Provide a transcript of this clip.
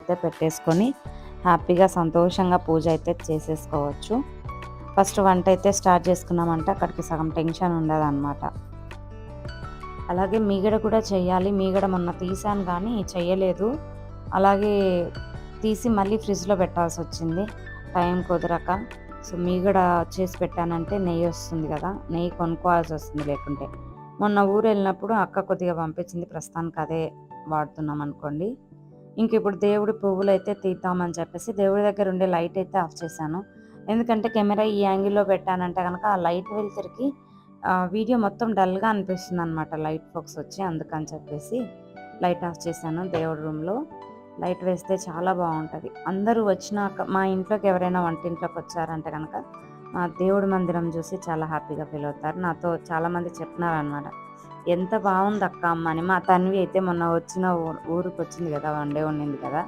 అయితే పెట్టేసుకొని హ్యాపీగా సంతోషంగా పూజ అయితే చేసేసుకోవచ్చు. ఫస్ట్ వంట అయితే స్టార్ట్ చేసుకున్నామంటే అక్కడికి సగం టెన్షన్ ఉండదన్నమాట. అలాగే మీగడ కూడా చేయాలి. మీగడ మొన్న తీసాను కానీ చెయ్యలేదు. అలాగే తీసి మళ్ళీ ఫ్రిడ్జ్‌లో పెట్టాల్సొచ్చింది టైం కుదరక. సో, మీగడ చేసి పెట్టానంటే నెయ్యి వస్తుంది కదా! నెయ్యి కొనుక్కోవాల్సొస్తుంది లేకుంటే. మొన్న ఊరెళ్ళినప్పుడు అక్క కొద్దిగా పంపించింది. ప్రస్తుతానికి అదే వాడుతున్నామనుకోండి. ఇంకిప్పుడు దేవుడి పువ్వులైతే తీద్దామని చెప్పేసి దేవుడి దగ్గర ఉండే లైట్ అయితే ఆఫ్ చేశాను. ఎందుకంటే కెమెరా ఈ యాంగిల్‌లో పెట్టానంటే గనక ఆ లైట్ వెలుతురికి వీడియో మొత్తం డల్‌గా అనిపిస్తుందనమాట లైట్ ఫోకస్ వచ్చి. అందుకని చెప్పేసి లైట్ ఆఫ్ చేశాను దేవుడి రూమ్‌లో. లైట్ వేస్తే చాలా బావుంటది. అందరూ వచ్చినాక మా ఇంట్లోకి ఎవరైనా వంటింట్లోకి వచ్చారంటే గనక దేవుడి మందిరం చూసి చాలా హ్యాపీగా ఫీల్ అవుతారు. నాతో చాలామంది చెప్పినారనమాట. ఎంత బావుందక్క అమ్మ అని. మా తన్వి అయితే మొన్న వచ్చిన ఊరికొచ్చింది కదా! వన్ డే ఉండింది కదా!